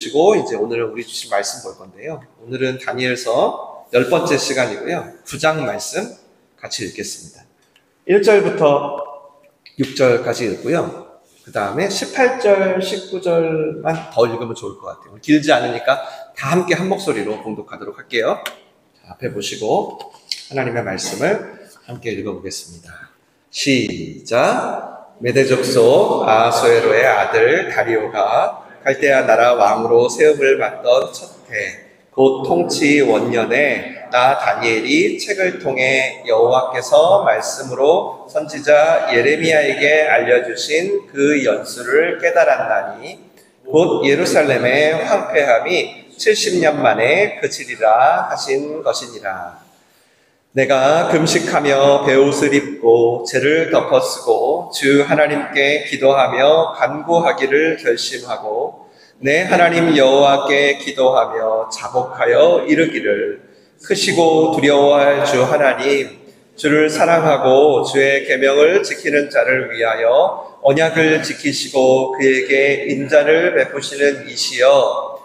시고 이제 오늘은 우리 주신 말씀 볼 건데요. 오늘은 다니엘서 10번째 시간이고요. 9장 말씀 같이 읽겠습니다. 1절부터 6절까지 읽고요. 그 다음에 18절, 19절만 더 읽으면 좋을 것 같아요. 길지 않으니까 다 함께 한 목소리로 봉독하도록 할게요. 자, 앞에 보시고 하나님의 말씀을 함께 읽어보겠습니다. 시작. 메대 족속 아하수에로의 아들 다리오가 갈대아 나라 왕으로 세움을 받던 첫 해 곧 통치 원년에 나 다니엘이 책을 통해 여호와께서 말씀으로 선지자 예레미야에게 알려주신 그 연수를 깨달았나니 곧 예루살렘의 황폐함이 70년 만에 그치리라 하신 것이니라. 내가 금식하며 베옷을 입고 죄를 덮어쓰고 주 하나님께 기도하며 간구하기를 결심하고 내 하나님 여호와께 기도하며 자복하여 이르기를 크시고 두려워할 주 하나님, 주를 사랑하고 주의 계명을 지키는 자를 위하여 언약을 지키시고 그에게 인자를 베푸시는 이시여,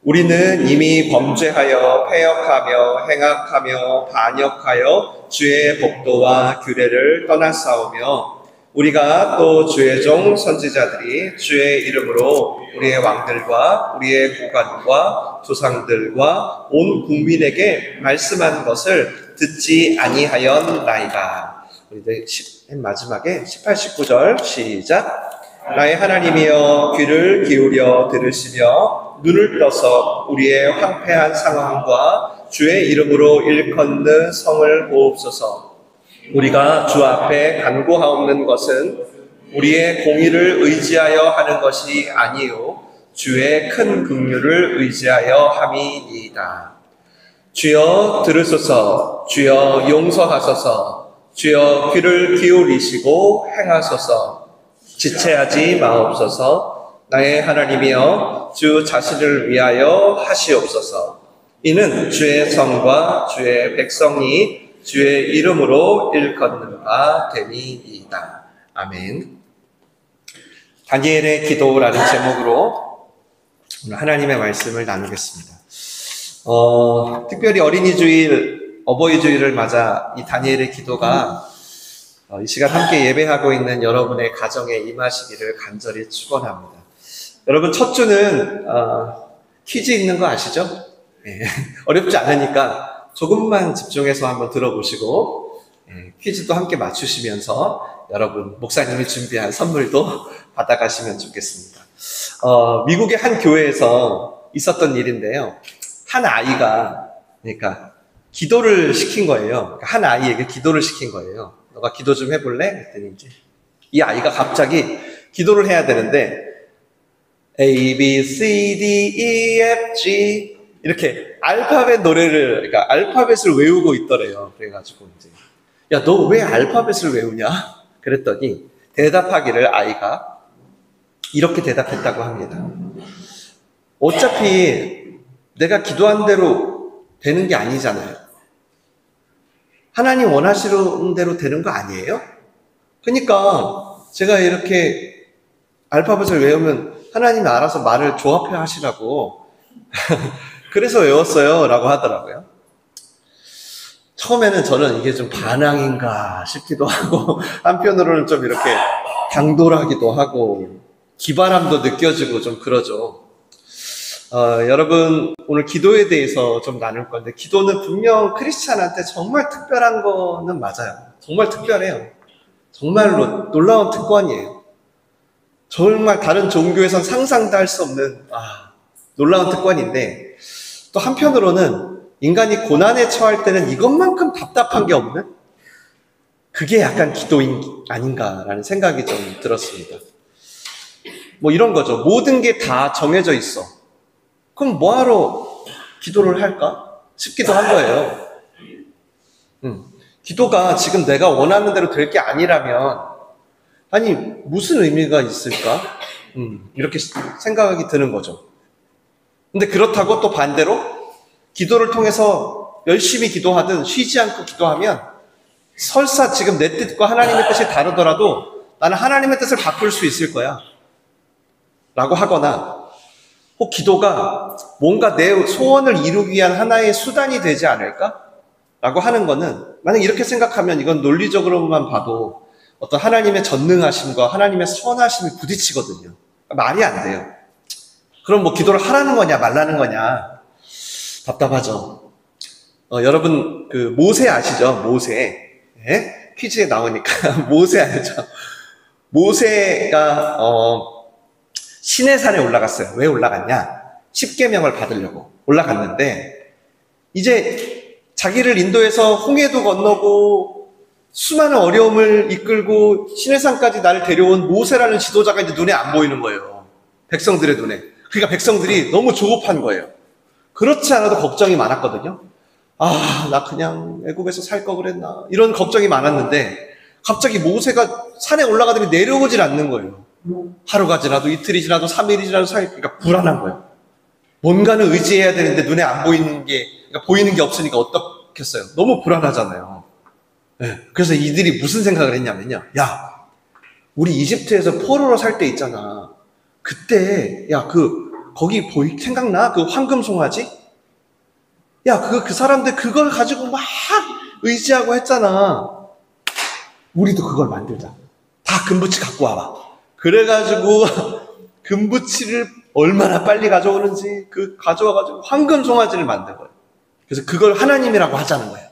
우리는 이미 범죄하여 패역하며 행악하며 반역하여 주의 법도와 규례를 떠났사오며 우리가 또 주의 종 선지자들이 주의 이름으로 우리의 왕들과 우리의 국관과 조상들과 온 국민에게 말씀한 것을 듣지 아니하였나이다. 우리 맨 마지막에 18, 19절 시작. 나의 하나님이여 귀를 기울여 들으시며 눈을 떠서 우리의 황폐한 상황과 주의 이름으로 일컫는 성을 보옵소서. 우리가 주 앞에 간구하옵는 것은 우리의 공의를 의지하여 하는 것이 아니요 주의 큰 긍휼을 의지하여 함이니이다. 주여 들으소서. 주여 용서하소서. 주여 귀를 기울이시고 행하소서. 지체하지 마옵소서. 나의 하나님이여 주 자신을 위하여 하시옵소서. 이는 주의 성과 주의 백성이 주의 이름으로 일컫는 바 됨이이다. 아멘. 다니엘의 기도라는 제목으로 오늘 하나님의 말씀을 나누겠습니다. 특별히 어린이 주일, 어버이 주일을 맞아 이 다니엘의 기도가 이 시간 함께 예배하고 있는 여러분의 가정에 임하시기를 간절히 축원합니다. 여러분, 첫 주는 퀴즈 있는 거 아시죠? 네. 어렵지 않으니까 조금만 집중해서 한번 들어보시고 퀴즈도 함께 맞추시면서 여러분 목사님이 준비한 선물도 받아가시면 좋겠습니다. 미국의 한 교회에서 있었던 일인데요. 한 아이가 그러니까 기도를 시킨 거예요. 한 아이에게 기도를 시킨 거예요. 너가 기도 좀 해볼래? 그랬더니 이제 이 아이가 갑자기 기도를 해야 되는데 A, B, C, D, E, F, G 이렇게 알파벳 노래를, 그러니까 알파벳을 외우고 있더래요. 그래가지고 이제 야, 너 왜 알파벳을 외우냐? 그랬더니 대답하기를 아이가 이렇게 대답했다고 합니다. 어차피 내가 기도한 대로 되는 게 아니잖아요. 하나님 원하시는 대로 되는 거 아니에요? 그러니까 제가 이렇게 알파벳을 외우면 하나님이 알아서 말을 조합해 하시라고 그래서 외웠어요 라고 하더라고요. 처음에는 저는 이게 좀 반항인가 싶기도 하고 한편으로는 좀 이렇게 당돌하기도 하고 기발함도 느껴지고 좀 그러죠. 여러분, 오늘 기도에 대해서 좀 나눌 건데 기도는 분명 크리스찬한테 정말 특별한 거는 맞아요. 정말 특별해요. 정말로 놀라운 특권이에요. 정말 다른 종교에선 상상도 할 수 없는 놀라운 특권인데 또 한편으로는 인간이 고난에 처할 때는 이것만큼 답답한 게 없는 그게 약간 기도인 아닌가라는 생각이 좀 들었습니다. 뭐 이런 거죠. 모든 게 다 정해져 있어. 그럼 뭐하러 기도를 할까 싶기도 한 거예요. 기도가 지금 내가 원하는 대로 될 게 아니라면 아니 무슨 의미가 있을까? 이렇게 생각이 드는 거죠. 근데 그렇다고 또 반대로 기도를 통해서 열심히 기도하든 쉬지 않고 기도하면 설사 지금 내 뜻과 하나님의 뜻이 다르더라도 나는 하나님의 뜻을 바꿀 수 있을 거야 라고 하거나 혹 기도가 뭔가 내 소원을 이루기 위한 하나의 수단이 되지 않을까? 라고 하는 거는, 만약 이렇게 생각하면 이건 논리적으로만 봐도 어떤 하나님의 전능하심과 하나님의 선하심이 부딪히거든요. 말이 안 돼요. 그럼 뭐 기도를 하라는 거냐 말라는 거냐, 답답하죠. 여러분 그 모세 아시죠? 모세. 예? 퀴즈에 나오니까 모세 알죠? 모세가 시내산에 올라갔어요. 왜 올라갔냐? 십계명을 받으려고 올라갔는데, 이제 자기를 인도해서 홍해도 건너고 수많은 어려움을 이끌고 시내산까지 나를 데려온 모세라는 지도자가 이제 눈에 안 보이는 거예요. 백성들의 눈에. 그러니까 백성들이 너무 조급한 거예요. 그렇지 않아도 걱정이 많았거든요. 아, 나 그냥 애굽에서 살 거 그랬나, 이런 걱정이 많았는데 갑자기 모세가 산에 올라가더니 내려오질 않는 거예요. 하루가 지나도 이틀이 지나도 3일이 지나도 4일, 그러니까 불안한 거예요. 뭔가는 의지해야 되는데 눈에 안 보이는 게, 그러니까 보이는 게 없으니까 어떻겠어요? 너무 불안하잖아요. 네. 그래서 이들이 무슨 생각을 했냐면요. 야, 우리 이집트에서 포로로 살 때 있잖아. 그때, 야, 거기 생각나? 그 황금 송아지? 야, 그 사람들 그걸 가지고 막 의지하고 했잖아. 우리도 그걸 만들자. 다 금붙이 갖고 와봐. 그래가지고 금붙이를 얼마나 빨리 가져오는지 가져와가지고 황금 송아지를 만든 거예요. 그래서 그걸 하나님이라고 하자는 거예요.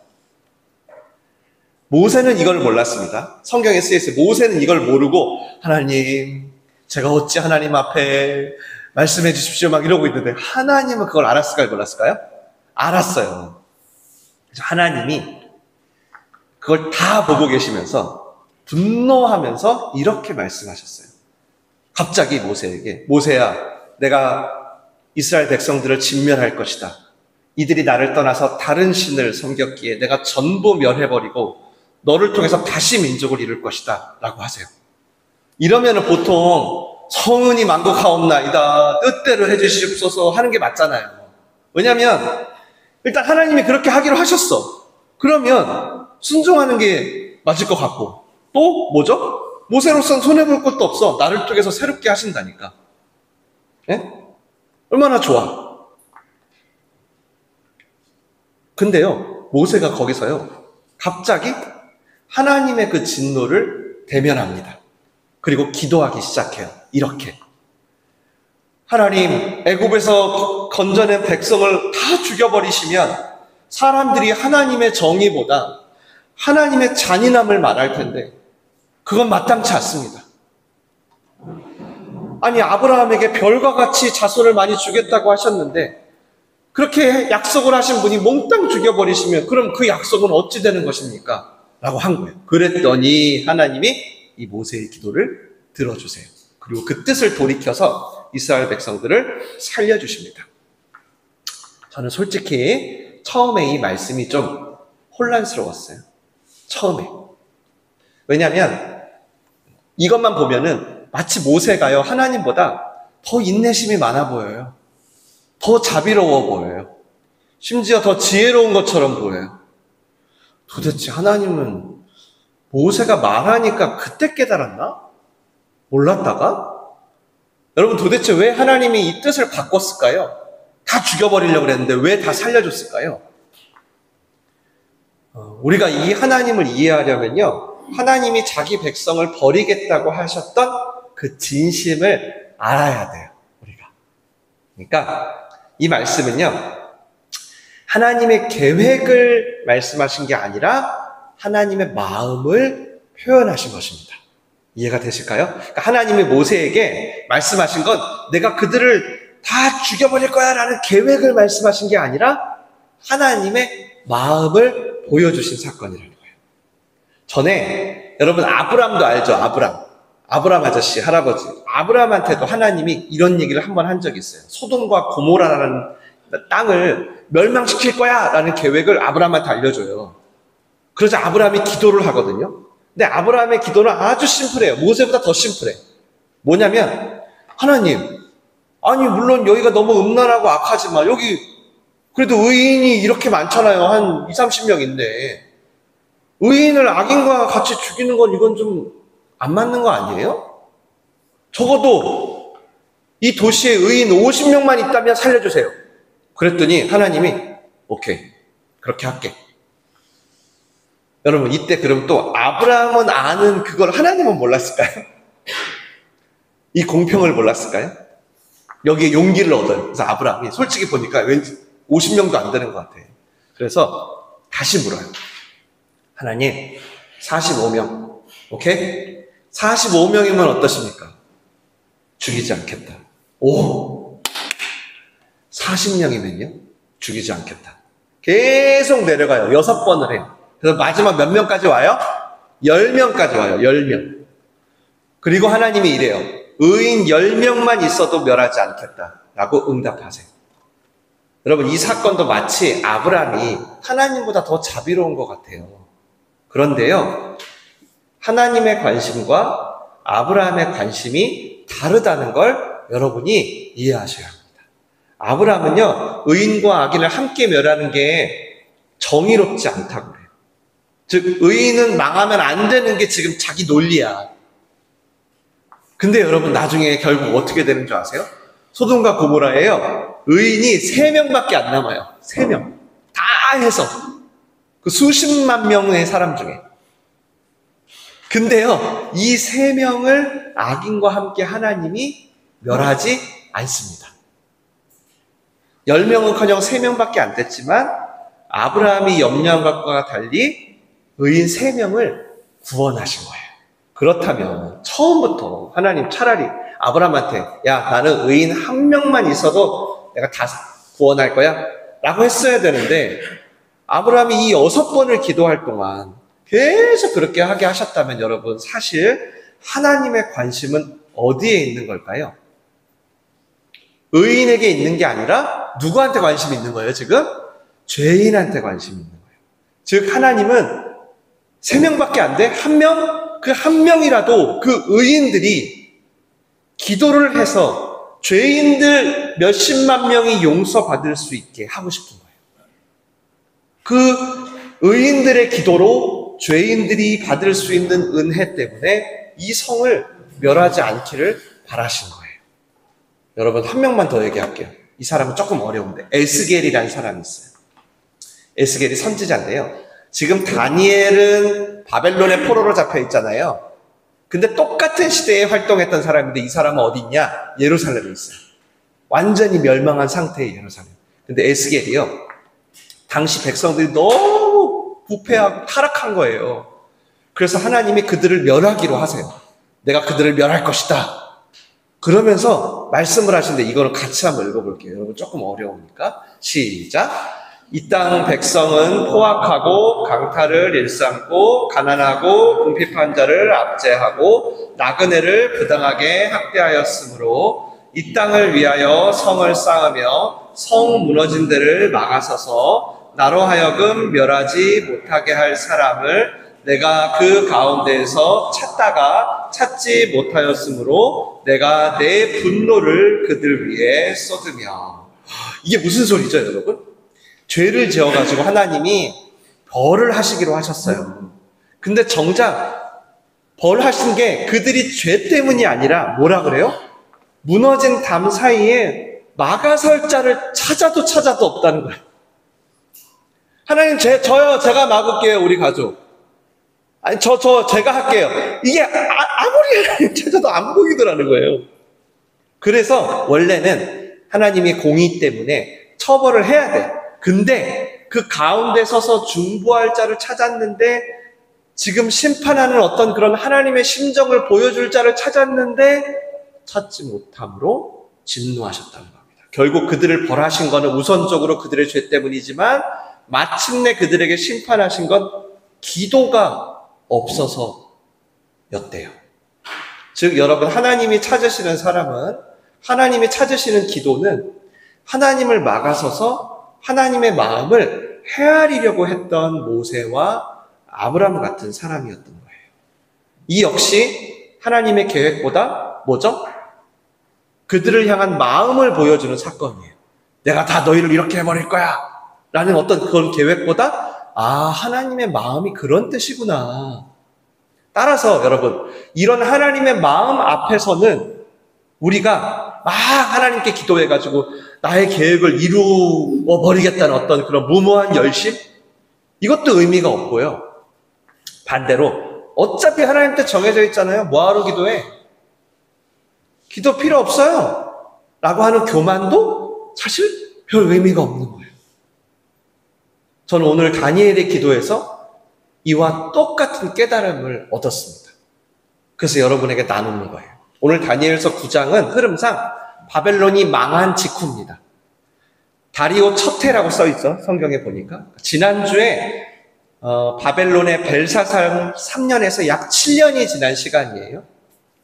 모세는 이걸 몰랐습니다. 성경에 쓰여있어요. 모세는 이걸 모르고 하나님, 제가 어찌 하나님 앞에 말씀해 주십시오 막 이러고 있는데, 하나님은 그걸 알았을까요? 몰랐을까요? 알았어요. 그래서 하나님이 그걸 다 보고 계시면서 분노하면서 이렇게 말씀하셨어요. 갑자기 모세에게, 모세야, 내가 이스라엘 백성들을 진멸할 것이다. 이들이 나를 떠나서 다른 신을 섬겼기에 내가 전부 멸해버리고 너를 통해서 다시 민족을 이룰 것이다 라고 하세요. 이러면 보통 성은이 만국하옵나이다, 뜻대로 해주시옵소서 하는 게 맞잖아요. 왜냐하면 일단 하나님이 그렇게 하기로 하셨어. 그러면 순종하는 게 맞을 것 같고, 또 뭐죠? 모세로서는 손해볼 것도 없어. 나를 통해서 새롭게 하신다니까. 예? 얼마나 좋아. 근데요, 모세가 거기서요, 갑자기 하나님의 그 진노를 대면합니다. 그리고 기도하기 시작해요. 이렇게. 하나님, 애굽에서 건져낸 백성을 다 죽여버리시면 사람들이 하나님의 정의보다 하나님의 잔인함을 말할 텐데 그건 마땅치 않습니다. 아니, 아브라함에게 별과 같이 자손을 많이 주겠다고 하셨는데 그렇게 약속을 하신 분이 몽땅 죽여버리시면 그럼 그 약속은 어찌 되는 것입니까? 라고 한 거예요. 그랬더니 하나님이 이 모세의 기도를 들어주세요. 그리고 그 뜻을 돌이켜서 이스라엘 백성들을 살려주십니다. 저는 솔직히 처음에 이 말씀이 좀 혼란스러웠어요. 처음에. 왜냐하면 이것만 보면은 마치 모세가요, 하나님보다 더 인내심이 많아 보여요. 더 자비로워 보여요. 심지어 더 지혜로운 것처럼 보여요. 도대체 하나님은 모세가 말하니까 그때 깨달았나? 몰랐다가? 여러분, 도대체 왜 하나님이 이 뜻을 바꿨을까요? 다 죽여버리려고 그랬는데 왜 다 살려줬을까요? 우리가 이 하나님을 이해하려면요, 하나님이 자기 백성을 버리겠다고 하셨던 그 진심을 알아야 돼요, 우리가. 그러니까 이 말씀은요, 하나님의 계획을 말씀하신 게 아니라 하나님의 마음을 표현하신 것입니다. 이해가 되실까요? 그러니까 하나님이 모세에게 말씀하신 건 내가 그들을 다 죽여버릴 거야 라는 계획을 말씀하신 게 아니라 하나님의 마음을 보여주신 사건이라는 거예요. 전에 여러분 아브람도 알죠? 아브람 아저씨, 할아버지. 아브람한테도 하나님이 이런 얘기를 한번 한 적이 있어요. 소돔과 고모라라는 땅을 멸망시킬 거야 라는 계획을 아브람한테 알려줘요. 그래서 아브람이 기도를 하거든요. 근데 아브라함의 기도는 아주 심플해요. 모세보다 더 심플해. 뭐냐면, 하나님, 아니 물론 여기가 너무 음란하고 악하지만 여기 그래도 의인이 이렇게 많잖아요. 한 20, 30명인데 의인을 악인과 같이 죽이는 건 이건 좀 안 맞는 거 아니에요? 적어도 이 도시에 의인 50명만 있다면 살려주세요. 그랬더니 하나님이 오케이, 그렇게 할게. 여러분, 이때 그럼 또 아브라함은 아는 그걸 하나님은 몰랐을까요? 이 공평을 몰랐을까요? 여기에 용기를 얻어요. 그래서 아브라함이 솔직히 보니까 왠지 50명도 안 되는 것 같아요. 그래서 다시 물어요. 하나님, 45명. 오케이? 45명이면 어떠십니까? 죽이지 않겠다. 오! 40명이면요? 죽이지 않겠다. 계속 내려가요. 6번을 해요. 그래서 마지막 몇 명까지 와요? 10명까지 와요. 10명. 그리고 하나님이 이래요. 의인 10명만 있어도 멸하지 않겠다라고 응답하세요. 여러분, 이 사건도 마치 아브라함이 하나님보다 더 자비로운 것 같아요. 그런데요, 하나님의 관심과 아브라함의 관심이 다르다는 걸 여러분이 이해하셔야 합니다. 아브라함은요, 의인과 악인을 함께 멸하는 게 정의롭지 않다고 그래요. 즉, 의인은 망하면 안 되는 게 지금 자기 논리야. 근데 여러분, 나중에 결국 어떻게 되는 줄 아세요? 소돔과 고모라에요, 의인이 3명밖에 안 남아요. 3명. 다 해서. 그 수십만 명의 사람 중에. 근데요, 이 3명을 악인과 함께 하나님이 멸하지 않습니다. 10명은커녕 3명밖에 안 됐지만 아브라함이 염려한 것과 달리 의인 3명을 구원하신 거예요. 그렇다면 처음부터 하나님 차라리 아브라함한테 야, 나는 의인 1명만 있어도 내가 다 구원할 거야 라고 했어야 되는데, 아브라함이 이 6번을 기도할 동안 계속 그렇게 하게 하셨다면 여러분, 사실 하나님의 관심은 어디에 있는 걸까요? 의인에게 있는 게 아니라 누구한테 관심이 있는 거예요, 지금? 죄인한테 관심이 있는 거예요. 즉, 하나님은 3명밖에 안 돼? 1명? 그 1명이라도 그 의인들이 기도를 해서 죄인들 몇십만 명이 용서받을 수 있게 하고 싶은 거예요. 그 의인들의 기도로 죄인들이 받을 수 있는 은혜 때문에 이 성을 멸하지 않기를 바라신 거예요. 여러분, 1명만 더 얘기할게요. 이 사람은 조금 어려운데, 에스겔이라는 사람이 있어요. 에스겔이 선지자인데요, 지금 다니엘은 바벨론의 포로로 잡혀 있잖아요. 근데 똑같은 시대에 활동했던 사람인데 이 사람은 어디 있냐? 예루살렘에 있어요. 완전히 멸망한 상태의 예루살렘. 근데 에스겔이요, 당시 백성들이 너무 부패하고 타락한 거예요. 그래서 하나님이 그들을 멸하기로 하세요. 내가 그들을 멸할 것이다. 그러면서 말씀을 하시는데, 이거를 같이 한번 읽어볼게요. 여러분, 조금 어려우니까. 시작. 이 땅 백성은 포악하고 강탈을 일삼고 가난하고 궁핍한 자를 압제하고 나그네를 부당하게 학대하였으므로 이 땅을 위하여 성을 쌓으며 성 무너진 데를 막아서서 나로 하여금 멸하지 못하게 할 사람을 내가 그 가운데에서 찾다가 찾지 못하였으므로 내가 내 분노를 그들 위에 쏟으며. 이게 무슨 소리죠, 여러분? 죄를 지어가지고 하나님이 벌을 하시기로 하셨어요. 근데 정작 벌하신 게 그들이 죄 때문이 아니라 뭐라 그래요? 무너진 담 사이에 막아설 자를 찾아도 없다는 거예요. 하나님, 저요, 제가 막을게요, 우리 가족. 아니, 제가 할게요. 이게 아무리 하나님 찾아도 안 보이더라는 거예요. 그래서 원래는 하나님이 공의 때문에 처벌을 해야 돼. 근데 그 가운데 서서 중보할 자를 찾았는데, 지금 심판하는 어떤 그런 하나님의 심정을 보여줄 자를 찾았는데 찾지 못함으로 진노하셨다는 겁니다. 결국 그들을 벌하신 것은 우선적으로 그들의 죄 때문이지만 마침내 그들에게 심판하신 건 기도가 없어서였대요. 즉, 여러분, 하나님이 찾으시는 사람은, 하나님이 찾으시는 기도는 하나님을 막아서서 하나님의 마음을 헤아리려고 했던 모세와 아브라함 같은 사람이었던 거예요. 이 역시 하나님의 계획보다 뭐죠? 그들을 향한 마음을 보여주는 사건이에요. 내가 다 너희를 이렇게 해버릴 거야 라는 어떤 그런 계획보다, 하나님의 마음이 그런 뜻이구나. 따라서 여러분, 이런 하나님의 마음 앞에서는 우리가 막 하나님께 기도해가지고 나의 계획을 이루어 버리겠다는 어떤 그런 무모한 열심? 이것도 의미가 없고요. 반대로 어차피 하나님께 정해져 있잖아요. 뭐하러 기도해? 기도 필요 없어요. 라고 하는 교만도 사실 별 의미가 없는 거예요. 저는 오늘 다니엘의 기도에서 이와 똑같은 깨달음을 얻었습니다. 그래서 여러분에게 나누는 거예요. 오늘 다니엘서 9장은 흐름상 바벨론이 망한 직후입니다. 다리오 첫 해라고 써있죠. 성경에 보니까. 지난주에 바벨론의 벨사살 3년에서 약 7년이 지난 시간이에요.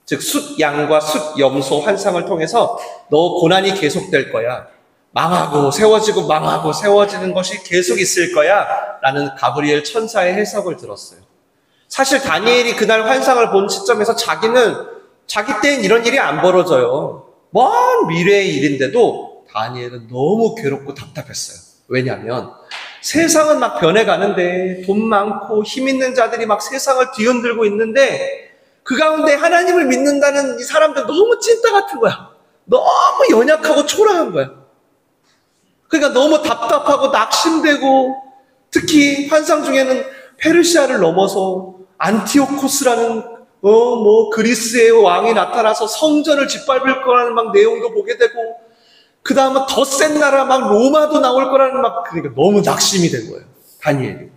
즉 숫양과 숫염소 환상을 통해서 너 고난이 계속될 거야. 망하고 세워지고 망하고 세워지는 것이 계속 있을 거야. 라는 가브리엘 천사의 해석을 들었어요. 사실 다니엘이 그날 환상을 본 시점에서 자기 때엔 이런 일이 안 벌어져요. 먼 미래의 일인데도 다니엘은 너무 괴롭고 답답했어요. 왜냐하면 세상은 막 변해가는데 돈 많고 힘 있는 자들이 막 세상을 뒤흔들고 있는데 그 가운데 하나님을 믿는다는 이 사람들 너무 찐따 같은 거야. 너무 연약하고 초라한 거야. 그러니까 너무 답답하고 낙심되고 특히 환상 중에는 페르시아를 넘어서 안티오코스라는 그리스의 왕이 나타나서 성전을 짓밟을 거라는 막 내용도 보게 되고 그 다음은 더 센 나라 막 로마도 나올 거라는 그러니까 너무 낙심이 된 거예요. 다니엘이.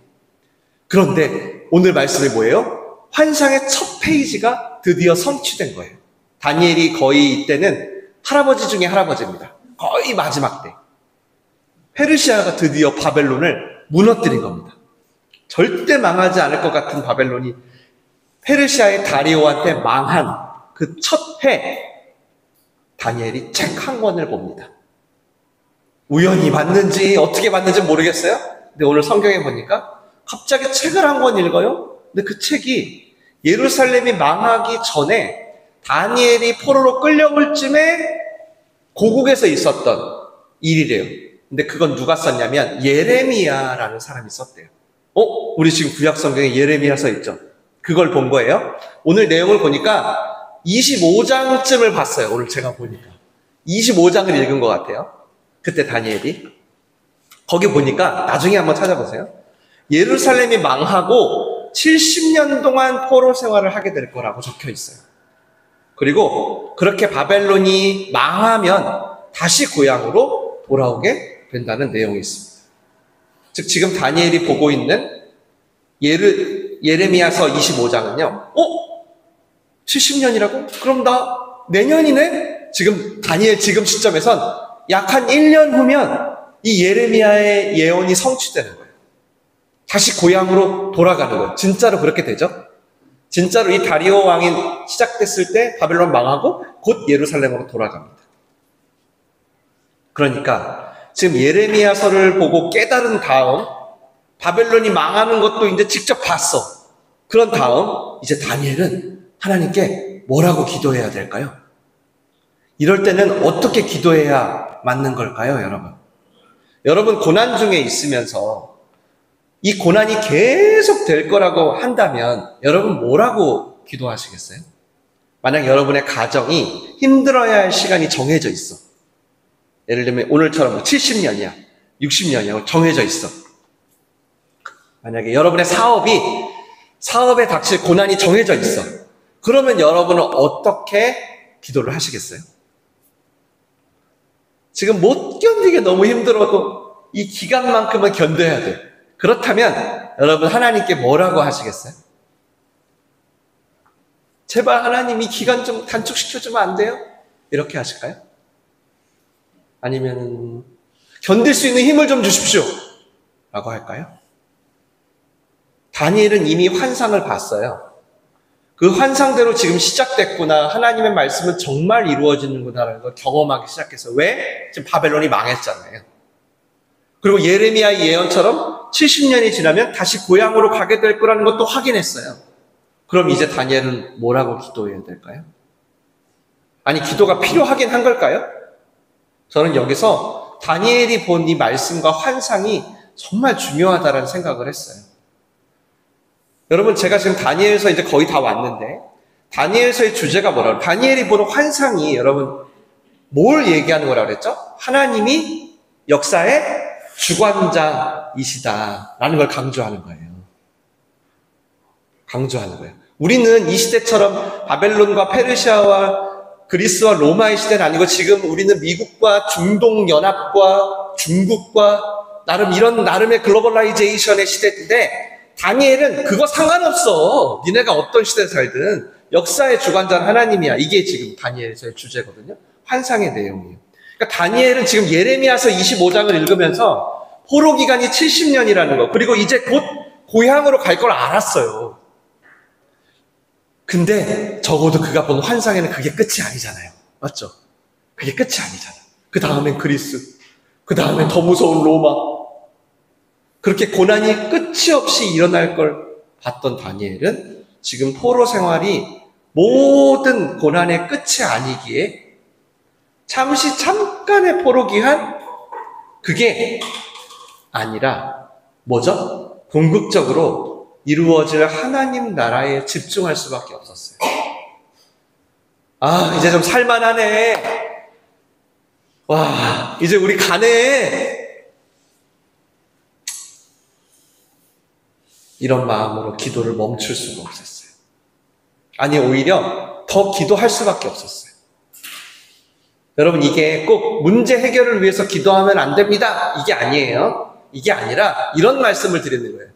그런데 오늘 말씀이 뭐예요? 환상의 첫 페이지가 드디어 성취된 거예요. 다니엘이 거의 이때는 할아버지 중에 할아버지입니다. 거의 마지막 때. 페르시아가 드디어 바벨론을 무너뜨린 겁니다. 절대 망하지 않을 것 같은 바벨론이 페르시아의 다리오한테 망한 그 첫 해 다니엘이 책 한 권을 봅니다. 우연히 봤는지 어떻게 봤는지 모르겠어요. 근데 오늘 성경에 보니까 갑자기 책을 한 권 읽어요. 근데 그 책이 예루살렘이 망하기 전에 다니엘이 포로로 끌려올 쯤에 고국에서 있었던 일이래요. 근데 그건 누가 썼냐면 예레미야라는 사람이 썼대요. 우리 지금 구약 성경에 예레미야 써 있죠. 그걸 본 거예요. 오늘 내용을 보니까 25장쯤을 봤어요. 오늘 제가 보니까 25장을 읽은 것 같아요. 그때 다니엘이 거기 보니까 나중에 한번 찾아보세요. 예루살렘이 망하고 70년 동안 포로 생활을 하게 될 거라고 적혀 있어요. 그리고 그렇게 바벨론이 망하면 다시 고향으로 돌아오게 된다는 내용이 있습니다. 즉 지금 다니엘이 보고 있는 예레미야서 25장은요. 70년이라고? 그럼 나 내년이네? 지금 다니엘 지금 시점에선 약 한 1년 후면 이 예레미야의 예언이 성취되는 거예요. 다시 고향으로 돌아가는 거예요. 진짜로 그렇게 되죠? 진짜로 이 다리오 왕이 시작됐을 때 바벨론 망하고 곧 예루살렘으로 돌아갑니다. 그러니까 지금 예레미야서를 보고 깨달은 다음 바벨론이 망하는 것도 이제 직접 봤어. 그런 다음 이제 다니엘은 하나님께 뭐라고 기도해야 될까요? 이럴 때는 어떻게 기도해야 맞는 걸까요, 여러분? 여러분 고난 중에 있으면서 이 고난이 계속 될 거라고 한다면 여러분 뭐라고 기도하시겠어요? 만약 여러분의 가정이 힘들어야 할 시간이 정해져 있어. 예를 들면 오늘처럼 70년이야, 60년이야 정해져 있어. 만약에 여러분의 사업에 닥칠 고난이 정해져 있어. 그러면 여러분은 어떻게 기도를 하시겠어요? 지금 못 견디게 너무 힘들어도 이 기간만큼은 견뎌야 돼. 그렇다면 여러분 하나님께 뭐라고 하시겠어요? 제발 하나님 이 기간 좀 단축시켜주면 안 돼요? 이렇게 하실까요? 아니면 견딜 수 있는 힘을 좀 주십시오 라고 할까요? 다니엘은 이미 환상을 봤어요. 그 환상대로 지금 시작됐구나. 하나님의 말씀은 정말 이루어지는구나라는 걸 경험하기 시작했어요. 왜? 지금 바벨론이 망했잖아요. 그리고 예레미야의 예언처럼 70년이 지나면 다시 고향으로 가게 될 거라는 것도 확인했어요. 그럼 이제 다니엘은 뭐라고 기도해야 될까요? 아니, 기도가 필요하긴 한 걸까요? 저는 여기서 다니엘이 본 이 말씀과 환상이 정말 중요하다는 생각을 했어요. 여러분, 제가 지금 다니엘서 이제 거의 다 왔는데, 다니엘서의 주제가 뭐라고? 다니엘이 보는 환상이 여러분 뭘 얘기하는 거라고 그랬죠? 하나님이 역사의 주관자이시다라는 걸 강조하는 거예요. 강조하는 거예요. 우리는 이 시대처럼 바벨론과 페르시아와 그리스와 로마의 시대는 아니고 지금 우리는 미국과 중동연합과 중국과 이런 나름의 글로벌라이제이션의 시대인데 다니엘은 그거 상관없어. 니네가 어떤 시대에 살든 역사의 주관자는 하나님이야. 이게 지금 다니엘서의 주제거든요. 환상의 내용이에요. 그러니까 다니엘은 지금 예레미야서 25장을 읽으면서 포로 기간이 70년이라는 거, 그리고 이제 곧 고향으로 갈 걸 알았어요. 근데 적어도 그가 본 환상에는 그게 끝이 아니잖아요. 맞죠? 그게 끝이 아니잖아. 그 다음엔 그리스, 그 다음엔 더 무서운 로마. 그렇게 고난이 끝이 없이 일어날 걸 봤던 다니엘은 지금 포로 생활이 모든 고난의 끝이 아니기에 잠깐의 포로 기한, 그게 아니라 뭐죠? 궁극적으로 이루어질 하나님 나라에 집중할 수밖에 없었어요. 아, 이제 좀 살만하네. 와, 이제 우리 가네. 이런 마음으로 기도를 멈출 수가 없었어요. 아니, 오히려 더 기도할 수밖에 없었어요. 여러분, 이게 꼭 문제 해결을 위해서 기도하면 안 됩니다. 이게 아니에요. 이게 아니라 이런 말씀을 드리는 거예요.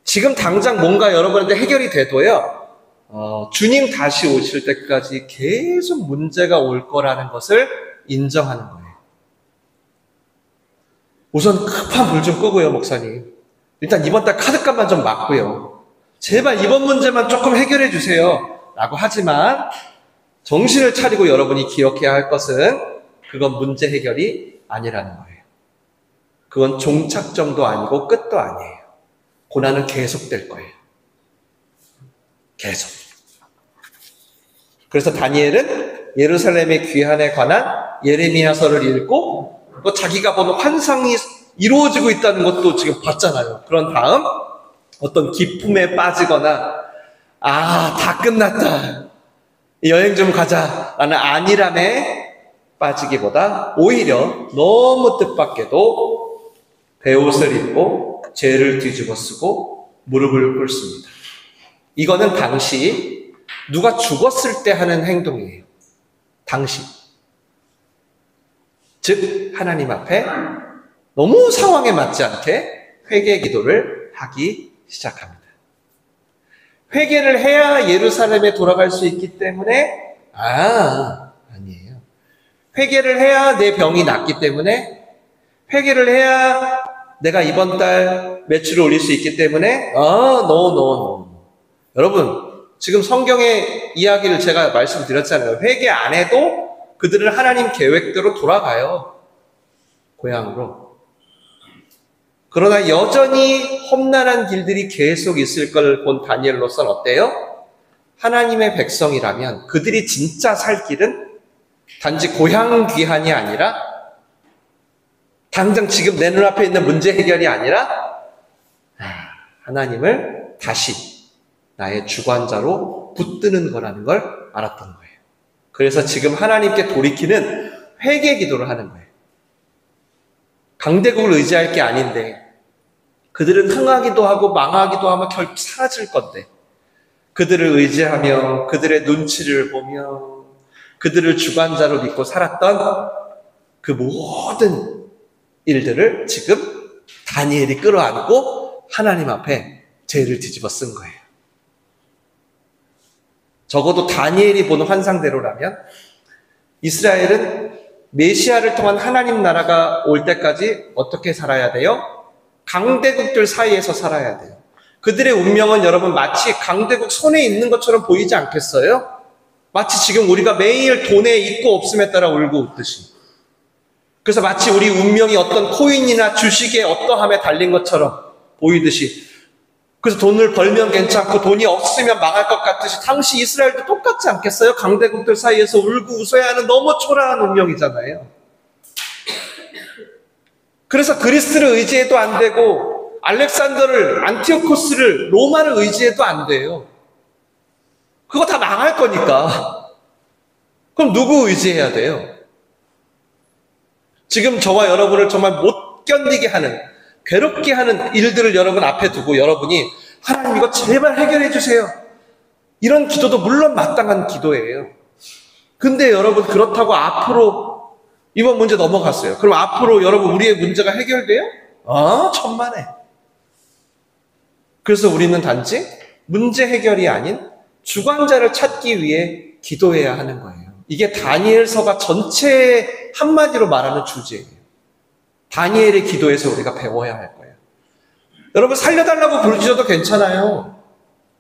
지금 당장 뭔가 여러분한테 해결이 돼도요, 주님 다시 오실 때까지 계속 문제가 올 거라는 것을 인정하는 거예요. 우선 급한 불 좀 끄고요, 목사님. 일단 이번 달 카드값만 좀 막고요. 제발 이번 문제만 조금 해결해 주세요. 라고 하지만 정신을 차리고 여러분이 기억해야 할 것은 그건 문제 해결이 아니라는 거예요. 그건 종착점도 아니고 끝도 아니에요. 고난은 계속될 거예요. 계속. 그래서 다니엘은 예루살렘의 귀환에 관한 예레미야서를 읽고 또 자기가 보는 환상이 이루어지고 있다는 것도 지금 봤잖아요. 그런 다음 어떤 기쁨에 빠지거나 다 끝났다. 여행 좀 가자 라는 안일함에 빠지기보다 오히려 너무 뜻밖에도 베옷을 입고 죄를 뒤집어 쓰고 무릎을 꿇습니다. 이거는 당시 누가 죽었을 때 하는 행동이에요. 당시. 즉 하나님 앞에 너무 상황에 맞지 않게 회개 기도를 하기 시작합니다. 회개를 해야 예루살렘에 돌아갈 수 있기 때문에 아니에요. 회개를 해야 내 병이 낫기 때문에, 회개를 해야 내가 이번 달 매출을 올릴 수 있기 때문에 no. 여러분, 지금 성경의 이야기를 제가 말씀드렸잖아요. 회개 안 해도 그들은 하나님 계획대로 돌아가요. 고향으로. 그러나 여전히 험난한 길들이 계속 있을 걸 본 다니엘로서는 어때요? 하나님의 백성이라면 그들이 진짜 살 길은 단지 고향 귀환이 아니라, 당장 지금 내 눈앞에 있는 문제 해결이 아니라 하나님을 다시 나의 주관자로 붙드는 거라는 걸 알았던 거예요. 그래서 지금 하나님께 돌이키는 회개 기도를 하는 거예요. 강대국을 의지할 게 아닌데, 그들은 흥하기도 하고 망하기도 하면 결국 사라질 건데, 그들을 의지하며 그들의 눈치를 보며 그들을 주관자로 믿고 살았던 그 모든 일들을 지금 다니엘이 끌어안고 하나님 앞에 죄를 뒤집어 쓴 거예요. 적어도 다니엘이 보는 환상대로라면 이스라엘은 메시아를 통한 하나님 나라가 올 때까지 어떻게 살아야 돼요? 강대국들 사이에서 살아야 돼요. 그들의 운명은 여러분 마치 강대국 손에 있는 것처럼 보이지 않겠어요? 마치 지금 우리가 매일 돈에 있고 없음에 따라 울고 웃듯이. 그래서 마치 우리 운명이 어떤 코인이나 주식의 어떠함에 달린 것처럼 보이듯이, 그래서 돈을 벌면 괜찮고 돈이 없으면 망할 것 같듯이 당시 이스라엘도 똑같지 않겠어요? 강대국들 사이에서 울고 웃어야 하는 너무 초라한 운명이잖아요. 그래서 그리스를 의지해도 안 되고 알렉산더를, 안티오코스를, 로마를 의지해도 안 돼요. 그거 다 망할 거니까. 그럼 누구 의지해야 돼요? 지금 저와 여러분을 정말 못 견디게 하는, 괴롭게 하는 일들을 여러분 앞에 두고 여러분이 하나님 이거 제발 해결해 주세요. 이런 기도도 물론 마땅한 기도예요. 근데 여러분 그렇다고 앞으로 이번 문제 넘어갔어요. 그럼 앞으로 여러분 우리의 문제가 해결돼요? 천만에. 그래서 우리는 단지 문제 해결이 아닌 주관자를 찾기 위해 기도해야 하는 거예요. 이게 다니엘서가 전체 한마디로 말하는 주제예요. 다니엘의 기도에서 우리가 배워야 할 거예요. 여러분 살려달라고 부르짖어도 괜찮아요.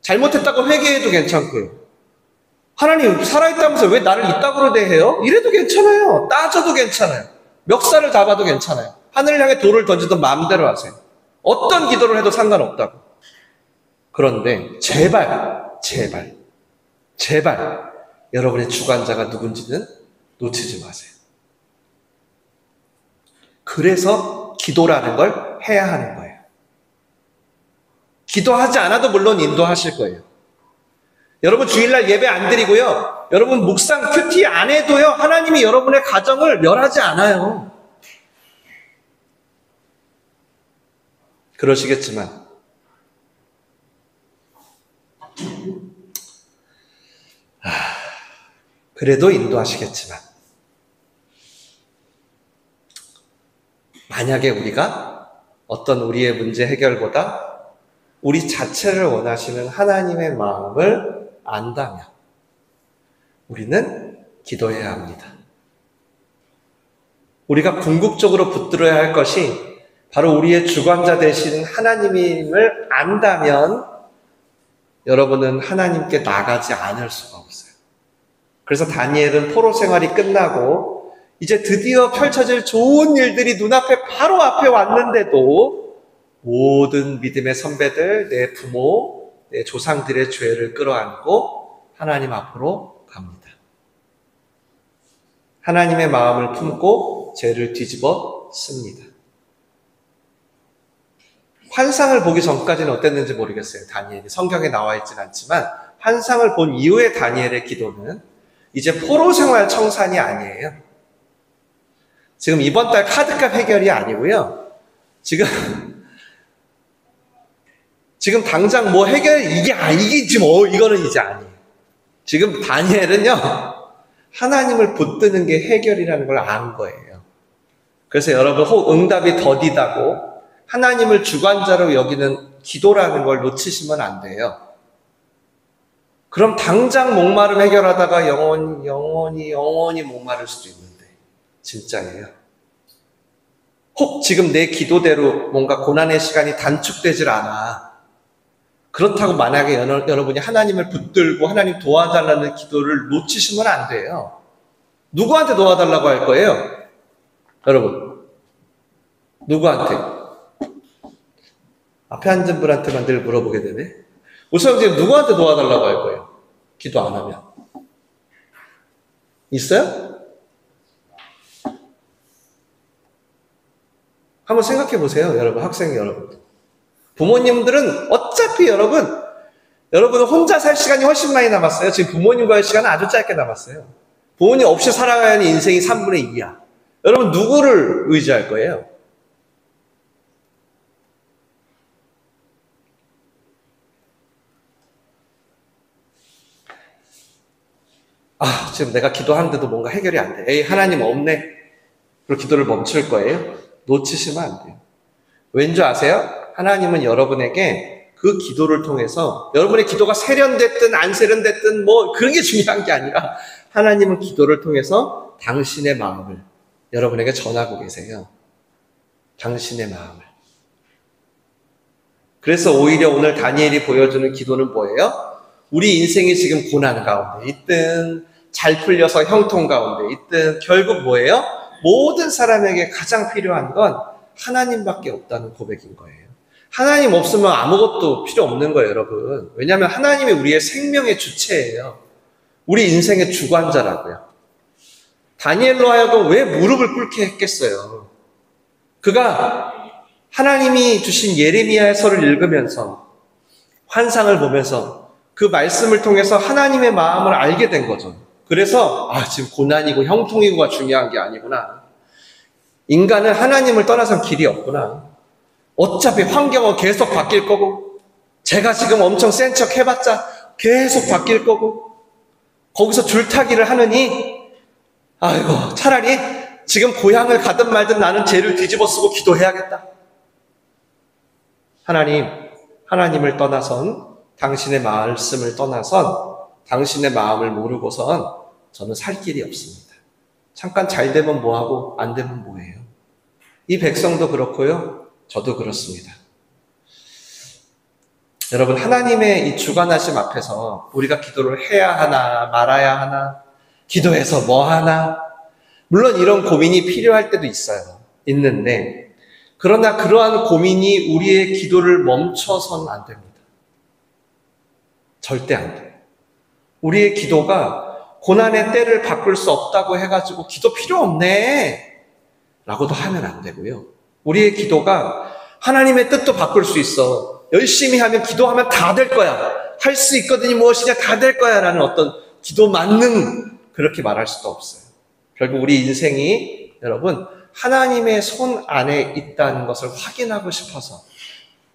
잘못했다고 회개해도 괜찮고요. 하나님 살아있다면서 왜 나를 이따구로 대해요? 이래도 괜찮아요. 따져도 괜찮아요. 멱살을 잡아도 괜찮아요. 하늘을 향해 돌을 던지든 마음대로 하세요. 어떤 기도를 해도 상관없다고. 그런데 제발 여러분의 주관자가 누군지는 놓치지 마세요. 그래서 기도라는 걸 해야 하는 거예요. 기도하지 않아도 물론 인도하실 거예요. 여러분 주일날 예배 안 드리고요. 여러분 묵상 큐티 안 해도요. 하나님이 여러분의 가정을 멸하지 않아요. 그러시겠지만 그래도 인도하시겠지만 만약에 우리가 어떤 우리의 문제 해결보다 우리 자체를 원하시는 하나님의 마음을 안다면 우리는 기도해야 합니다. 우리가 궁극적으로 붙들어야 할 것이 바로 우리의 주관자 되신 하나님임을 안다면 여러분은 하나님께 나가지 않을 수가 없어요. 그래서 다니엘은 포로 생활이 끝나고 이제 드디어 펼쳐질 좋은 일들이 눈앞에 바로 앞에 왔는데도 모든 믿음의 선배들, 내 부모, 내 조상들의 죄를 끌어안고 하나님 앞으로 갑니다. 하나님의 마음을 품고 죄를 뒤집어 씁니다. 환상을 보기 전까지는 어땠는지 모르겠어요. 다니엘이 성경에 나와 있지는 않지만 환상을 본 이후의 다니엘의 기도는 이제 포로 생활 청산이 아니에요. 지금 이번 달 카드값 해결이 아니고요. 지금 당장 뭐 해결 이게 지금 이거는 이제 아니에요. 지금 다니엘은요 하나님을 붙드는 게 해결이라는 걸 안 거예요. 그래서 여러분 혹 응답이 더디다고 하나님을 주관자로 여기는 기도라는 걸 놓치시면 안 돼요. 그럼 당장 목마름 해결하다가 영원히 목마를 수도 있는데 진짜예요. 혹 지금 내 기도대로 뭔가 고난의 시간이 단축되질 않아. 그렇다고 만약에 여러분이 하나님을 붙들고 하나님 도와달라는 기도를 놓치시면 안 돼요. 누구한테 도와달라고 할 거예요? 여러분 누구한테? 앞에 앉은 분한테만 늘 물어보게 되네. 우선 지금 누구한테 도와달라고 할 거예요? 기도 안 하면. 있어요? 한번 생각해 보세요. 여러분, 학생 여러분. 부모님들은 어차피 여러분은 혼자 살 시간이 훨씬 많이 남았어요. 지금 부모님과의 시간은 아주 짧게 남았어야 부모님 없이 살아가야 하는 인생이 3분의 2야. 여러분 누구를 의지할 거예요? 지금 내가 기도하는데도 뭔가 해결이 안 돼. 에이, 하나님 없네. 그리고 기도를 멈출 거예요? 놓치시면 안 돼요. 왠지 아세요? 하나님은 여러분에게 그 기도를 통해서 여러분의 기도가 세련됐든 안 세련됐든 뭐 그런 게 중요한 게 아니라 하나님은 기도를 통해서 당신의 마음을 여러분에게 전하고 계세요. 당신의 마음을. 그래서 오히려 오늘 다니엘이 보여주는 기도는 뭐예요? 우리 인생이 지금 고난 가운데 있든 잘 풀려서 형통 가운데 있든 결국 뭐예요? 모든 사람에게 가장 필요한 건 하나님밖에 없다는 고백인 거예요. 하나님 없으면 아무것도 필요 없는 거예요, 여러분. 왜냐하면 하나님이 우리의 생명의 주체예요. 우리 인생의 주관자라고요. 다니엘로 하여금 왜 무릎을 꿇게 했겠어요? 그가 하나님이 주신 예레미야서를 읽으면서 환상을 보면서 그 말씀을 통해서 하나님의 마음을 알게 된 거죠. 그래서 지금 고난이고 형통이고가 중요한 게 아니구나. 인간은 하나님을 떠나선 길이 없구나. 어차피 환경은 계속 바뀔 거고, 제가 지금 엄청 센 척 해봤자 계속 바뀔 거고, 거기서 줄타기를 하느니 아이고 차라리 지금 고향을 가든 말든 나는 죄를 뒤집어 쓰고 기도해야겠다. 하나님을 떠나선, 당신의 말씀을 떠나선, 당신의 마음을 모르고선 저는 살 길이 없습니다. 잠깐 잘 되면 뭐하고 안 되면 뭐해요. 이 백성도 그렇고요. 저도 그렇습니다. 여러분, 하나님의 이 주관하심 앞에서 우리가 기도를 해야 하나 말아야 하나, 기도해서 뭐 하나, 물론 이런 고민이 필요할 때도 있는데, 그러나 그러한 고민이 우리의 기도를 멈춰서는 안 됩니다. 절대 안 돼요. 우리의 기도가 고난의 때를 바꿀 수 없다고 해가지고 기도 필요 없네 라고도 하면 안 되고요. 우리의 기도가 하나님의 뜻도 바꿀 수 있어. 열심히 하면, 기도하면 다 될 거야. 할 수 있거든요. 무엇이냐 다 될 거야 라는 어떤 기도 만능, 그렇게 말할 수도 없어요. 결국 우리 인생이 여러분 하나님의 손 안에 있다는 것을 확인하고 싶어서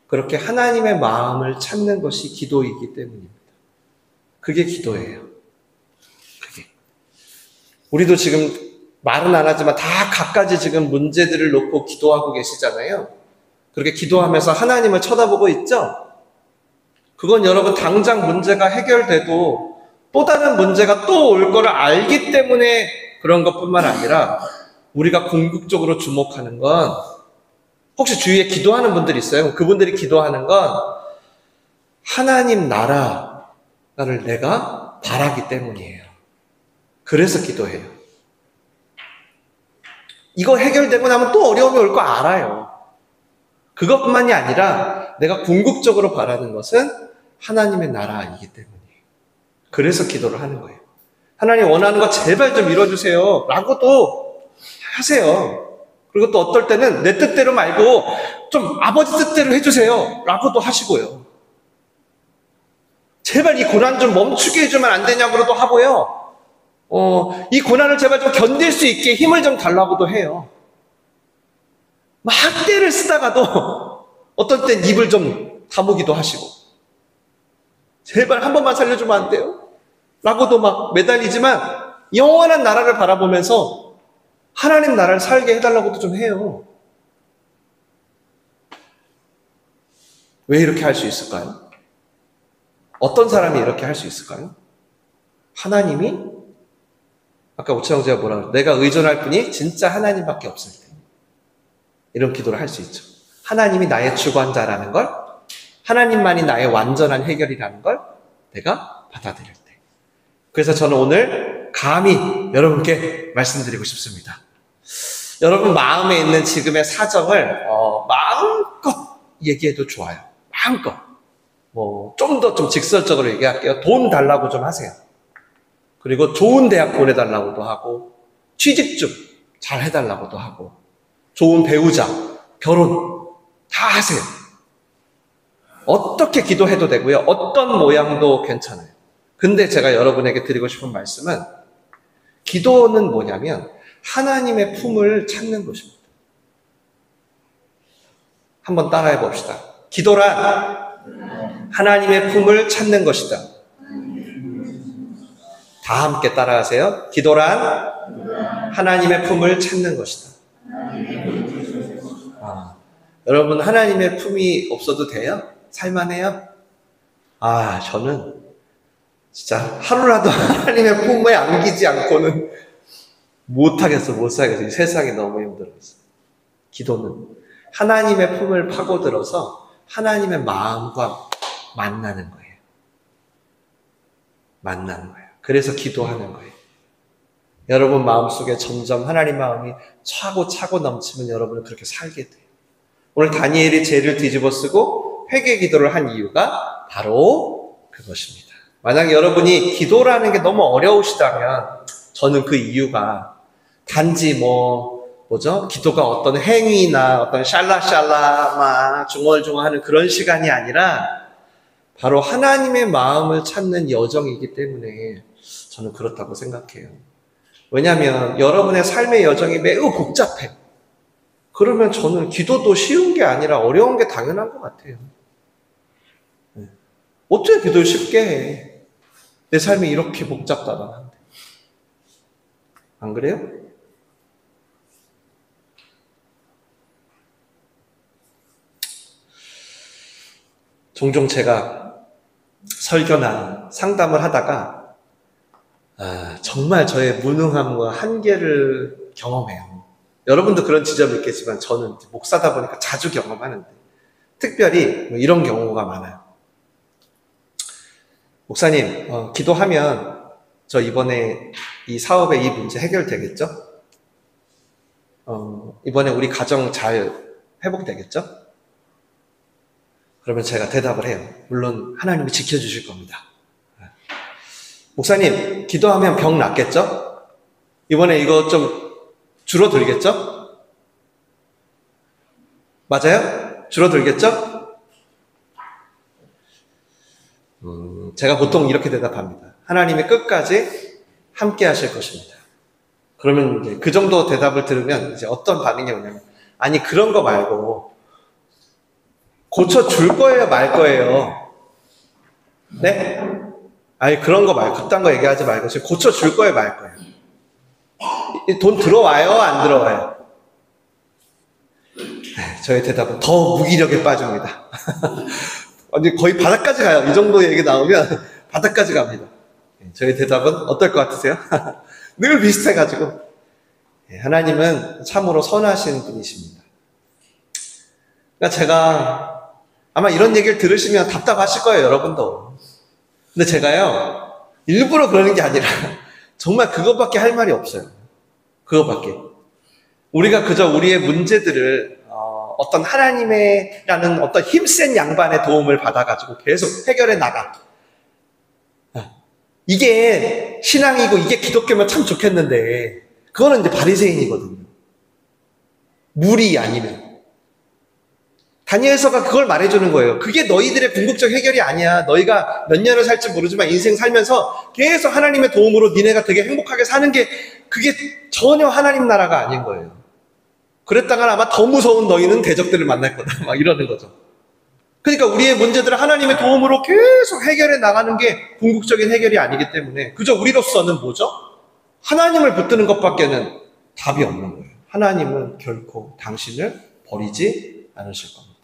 그렇게 하나님의 마음을 찾는 것이 기도이기 때문입니다. 그게 기도예요. 그게. 우리도 지금 말은 안 하지만 다 갖가지 지금 문제들을 놓고 기도하고 계시잖아요. 그렇게 기도하면서 하나님을 쳐다보고 있죠? 그건 여러분 당장 문제가 해결돼도 또 다른 문제가 또 올 거를 알기 때문에 그런 것뿐만 아니라 우리가 궁극적으로 주목하는 건, 혹시 주위에 기도하는 분들 있어요? 그분들이 기도하는 건 하나님 나라를 내가 바라기 때문이에요. 그래서 기도해요. 이거 해결되고 나면 또 어려움이 올 거 알아요. 그것뿐만이 아니라 내가 궁극적으로 바라는 것은 하나님의 나라이기 때문이에요. 그래서 기도를 하는 거예요. 하나님 원하는 거 제발 좀 이뤄주세요 라고도 하세요. 그리고 또 어떨 때는 내 뜻대로 말고 좀 아버지 뜻대로 해주세요 라고도 하시고요. 제발 이 고난 좀 멈추게 해주면 안 되냐고도 하고요. 이 고난을 제발 좀 견딜 수 있게 힘을 좀 달라고도 해요. 막 때를 쓰다가도 어떤 땐 입을 좀 다무기도 하시고, 제발 한 번만 살려주면 안 돼요? 라고도 막 매달리지만 영원한 나라를 바라보면서 하나님 나라를 살게 해달라고도 좀 해요. 왜 이렇게 할 수 있을까요? 어떤 사람이 이렇게 할 수 있을까요? 하나님이, 아까 오차영제가 뭐라 그랬어요? 내가 의존할 분이 진짜 하나님밖에 없을 때 이런 기도를 할 수 있죠. 하나님이 나의 주관자라는 걸, 하나님만이 나의 완전한 해결이라는 걸 내가 받아들일 때. 그래서 저는 오늘 감히 여러분께 말씀드리고 싶습니다. 여러분 마음에 있는 지금의 사정을 마음껏 얘기해도 좋아요. 마음껏. 좀 더 좀 직설적으로 얘기할게요. 돈 달라고 좀 하세요. 그리고 좋은 대학 보내달라고도 하고, 취직 좀 잘 해달라고도 하고, 좋은 배우자, 결혼 다 하세요. 어떻게 기도해도 되고요. 어떤 모양도 괜찮아요. 근데 제가 여러분에게 드리고 싶은 말씀은, 기도는 뭐냐면 하나님의 품을 찾는 것입니다. 한번 따라해 봅시다. 기도란 하나님의 품을 찾는 것이다. 다 함께 따라하세요. 기도란 하나님의 품을 찾는 것이다. 여러분 하나님의 품이 없어도 돼요? 살만해요? 저는 진짜 하루라도 하나님의 품에 안기지 않고는 못 살겠어. 이 세상이 너무 힘들었어. 기도는 하나님의 품을 파고들어서 하나님의 마음과 만나는 거예요. 그래서 기도하는 거예요. 여러분 마음속에 점점 하나님 마음이 차고 넘치면 여러분은 그렇게 살게 돼요. 오늘 다니엘이 죄를 뒤집어 쓰고 회개 기도를 한 이유가 바로 그것입니다. 만약 여러분이 기도라는 게 너무 어려우시다면 저는 그 이유가 단지 기도가 어떤 행위나 어떤 샬라샬라 막 중얼중얼하는 그런 시간이 아니라 바로 하나님의 마음을 찾는 여정이기 때문에 저는 그렇다고 생각해요. 왜냐하면 여러분의 삶의 여정이 매우 복잡해. 그러면 저는 기도도 쉬운 게 아니라 어려운 게 당연한 것 같아요. 어떻게 기도를 쉽게 해? 내 삶이 이렇게 복잡다단한데. 안 그래요? 종종 제가 설교나 상담을 하다가 정말 저의 무능함과 한계를 경험해요. 여러분도 그런 지점이 있겠지만 저는 목사다 보니까 자주 경험하는데 특별히 이런 경우가 많아요. 목사님, 기도하면 저 이번에 이 사업의 이 문제 해결되겠죠? 이번에 우리 가정 잘 회복되겠죠? 그러면 제가 대답을 해요. 물론 하나님이 지켜주실 겁니다. 목사님, 기도하면 병 낫겠죠? 이번에 이거 좀 줄어들겠죠? 맞아요? 줄어들겠죠? 제가 보통 이렇게 대답합니다. 하나님이 끝까지 함께 하실 것입니다. 그러면 이제 그 정도 대답을 들으면 이제 어떤 반응이 오냐면, 아니, 그런 거 말고, 고쳐줄 거예요, 말 거예요? 네? 아니, 그런 거 말고, 그딴 거 얘기하지 말고, 지금 고쳐줄 거예요, 말 거예요? 돈 들어와요, 안 들어와요? 저의 대답은 더 무기력에 빠집니다. 아니, 거의 바닥까지 가요. 이 정도 얘기 나오면 바닥까지 갑니다. 저의 대답은 어떨 것 같으세요? 늘 비슷해가지고. 하나님은 참으로 선하신 분이십니다. 그러니까 제가 아마 이런 얘기를 들으시면 답답하실 거예요, 여러분도. 근데 제가요, 일부러 그러는 게 아니라 정말 그것밖에 할 말이 없어요. 그것밖에. 우리가 그저 우리의 문제들을 어떤 하나님의라는 어떤 힘센 양반의 도움을 받아가지고 계속 해결해 나가. 이게 신앙이고 이게 기독교면 참 좋겠는데 그거는 이제 바리새인이거든요. 무리 아니면. 다니엘서가 그걸 말해주는 거예요. 그게 너희들의 궁극적 해결이 아니야. 너희가 몇 년을 살지 모르지만 인생 살면서 계속 하나님의 도움으로 니네가 되게 행복하게 사는 게 그게 전혀 하나님 나라가 아닌 거예요. 그랬다가 아마 더 무서운 너희는 대적들을 만날 거다. 막 이러는 거죠. 그러니까 우리의 문제들을 하나님의 도움으로 계속 해결해 나가는 게 궁극적인 해결이 아니기 때문에 그저 우리로서는 뭐죠? 하나님을 붙드는 것밖에는 답이 없는 거예요. 하나님은 결코 당신을 버리지 않으실 겁니다.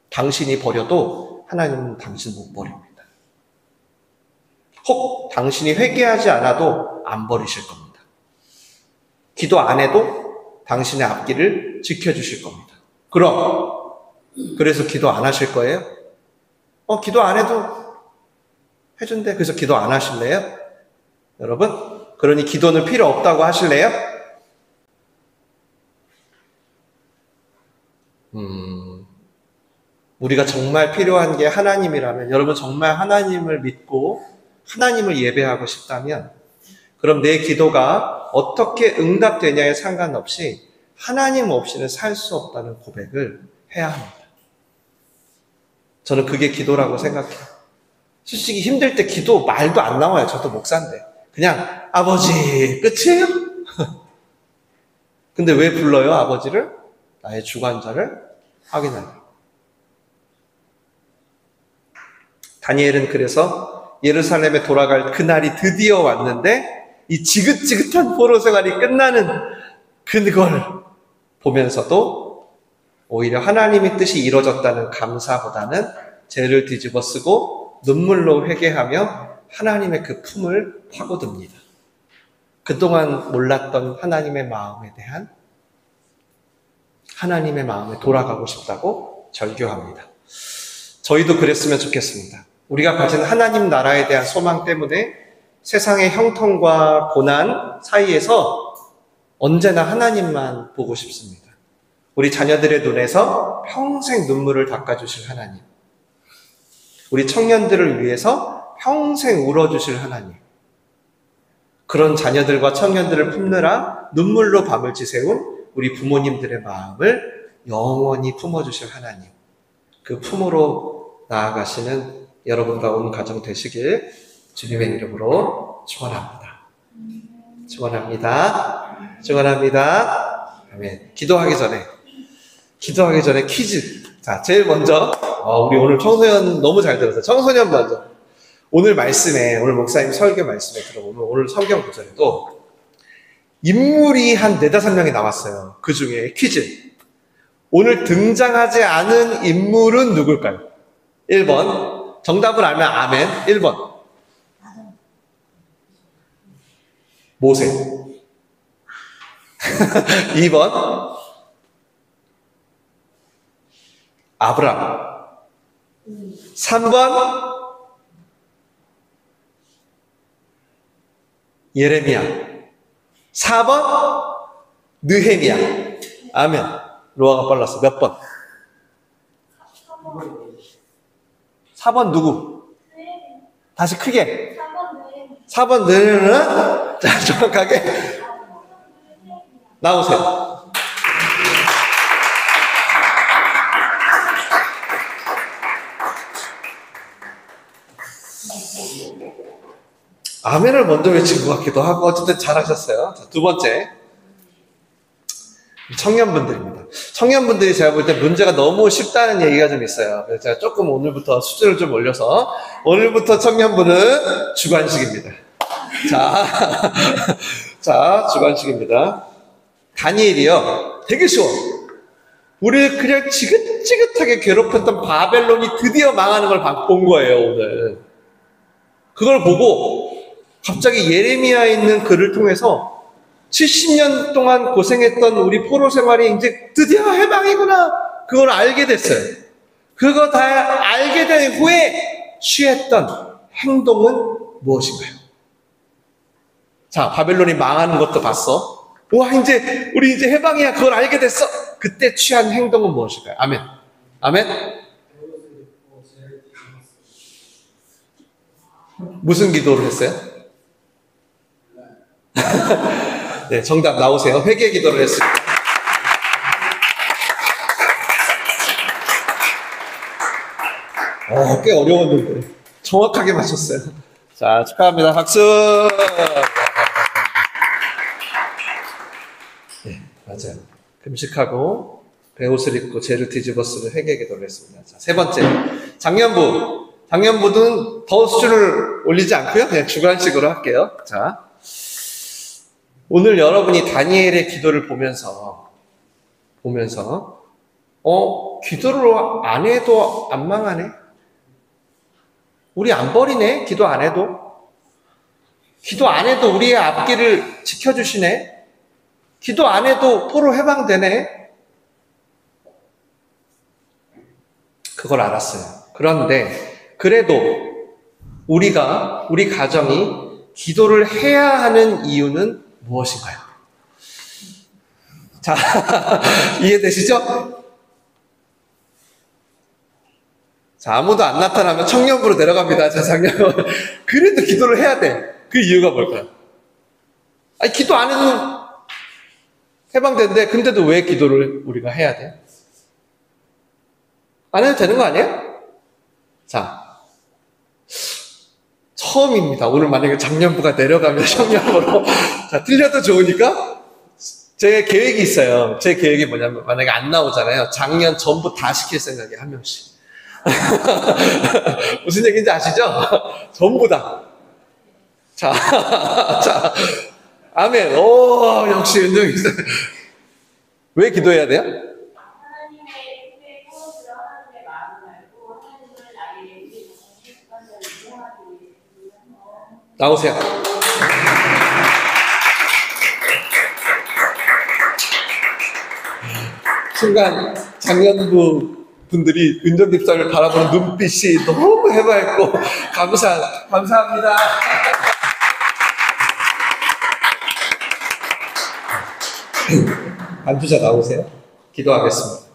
당신이 버려도 하나님은 당신 못 버립니다. 혹 당신이 회개하지 않아도 안 버리실 겁니다. 기도 안 해도 당신의 앞길을 지켜주실 겁니다. 그래서 기도 안 하실 거예요? 기도 안 해도 해준대. 그래서 기도 안 하실래요? 여러분? 그러니 기도는 필요 없다고 하실래요? 우리가 정말 필요한 게 하나님이라면, 여러분 정말 하나님을 믿고 하나님을 예배하고 싶다면, 그럼 내 기도가 어떻게 응답되냐에 상관없이 하나님 없이는 살 수 없다는 고백을 해야 합니다. 저는 그게 기도라고 생각해요. 솔직히 힘들 때 기도 말도 안 나와요. 저도 목사인데. 그냥 아버지 끝이에요? 근데 왜 불러요, 아버지를? 나의 주관자를 확인하려고. 다니엘은 그래서 예루살렘에 돌아갈 그날이 드디어 왔는데 이 지긋지긋한 포로 생활이 끝나는 그걸 보면서도 오히려 하나님의 뜻이 이루어졌다는 감사보다는 죄를 뒤집어 쓰고 눈물로 회개하며 하나님의 그 품을 파고듭니다. 그동안 몰랐던 하나님의 마음에 대한 하나님의 마음에 돌아가고 싶다고 절규합니다. 저희도 그랬으면 좋겠습니다. 우리가 가진 하나님 나라에 대한 소망 때문에 세상의 형통과 고난 사이에서 언제나 하나님만 보고 싶습니다. 우리 자녀들의 눈에서 평생 눈물을 닦아주실 하나님. 우리 청년들을 위해서 평생 울어주실 하나님. 그런 자녀들과 청년들을 품느라 눈물로 밤을 지새운 우리 부모님들의 마음을 영원히 품어주실 하나님. 그 품으로 나아가시는 여러분과 온 가정 되시길 주님의 이름으로 축원합니다. 축원합니다. 축원합니다. 아멘. 기도하기 전에 퀴즈. 자, 제일 먼저 우리 오늘 청소년 너무 잘 들었어요. 청소년 먼저. 오늘 목사님 설교 말씀에 들어보면 오늘 성경 구절에도 인물이 한 4-5명이 나왔어요. 그 중에 퀴즈. 오늘 등장하지 않은 인물은 누굴까요? 1번. 정답을 알면 아멘. 1번. 모세. 2번. 아브람. 3번. 예레미야. 4번. 느헤미야. 아멘. 로아가 빨랐어. 몇 번? 4번 누구? 다시 크게. 4번 느헤미야. 자, 정확하게 나오세요. 아멘을 먼저 외친 것 같기도 하고 어쨌든 잘하셨어요. 자, 두 번째. 청년분들입니다. 청년분들이 제가 볼 때 문제가 너무 쉽다는 얘기가 좀 있어요. 그래서 제가 조금 오늘부터 수준을 좀 올려서 오늘부터 청년부는 주관식입니다. 자, 주관식입니다. 다니엘이요. 되게 쉬워. 우리를 그냥 지긋지긋하게 괴롭혔던 바벨론이 드디어 망하는 걸 본 거예요, 오늘. 그걸 보고 갑자기 예레미야에 있는 글을 통해서 70년 동안 고생했던 우리 포로 생활이 이제 드디어 해방이구나. 그걸 알게 됐어요. 그거 다 알게 된 후에 취했던 행동은 무엇인가요? 자, 바벨론이 망하는 것도 봤어. 와, 우리 이제 해방이야. 그걸 알게 됐어. 그때 취한 행동은 무엇일까요? 아멘. 아멘. 무슨 기도를 했어요? 네, 정답 나오세요. 회개 기도를 했습니다. 꽤 어려웠는데 정확하게 맞췄어요. 자, 축하합니다. 박수. 네, 맞아요. 금식하고 베옷을 입고 죄를 뒤집어 쓰는 회개 기도를 했습니다. 자, 세 번째. 작년부는 더 수준을 올리지 않고요. 그냥 주관식으로 할게요. 자, 오늘 여러분이 다니엘의 기도를 보면서 기도를 안 해도 안 망하네? 우리 안 버리네? 기도 안 해도 우리의 앞길을 지켜주시네? 기도 안 해도 포로 해방되네? 그걸 알았어요. 그런데 그래도 우리 가정이 기도를 해야 하는 이유는 무엇인가요? 자, 이해되시죠? 자, 아무도 안 나타나면 청년부로 내려갑니다. 자, 그래도 기도를 해야 돼. 그 이유가 뭘까요? 아니, 기도 안 해도 해방되는데, 근데도 왜 기도를 우리가 해야 돼? 안 해도 되는 거 아니에요? 자, 처음입니다. 오늘 만약에 작년부가 내려가면 청년부로. 자, 틀려도 좋으니까 제 계획이 있어요. 제 계획이 뭐냐면 만약에 안 나오잖아요. 작년 전부 다 시킬 생각이에요. 한 명씩. 무슨 얘기인지 아시죠? 전부 다. 자, 아멘. 오, 역시 은정이 있어요. 왜 기도해야 돼요? 나오세요. 순간 작년부 분들이 은정 집사를 바라보는 눈빛이 너무 해맑고 감사합니다. 반주자 나오세요. 기도하겠습니다.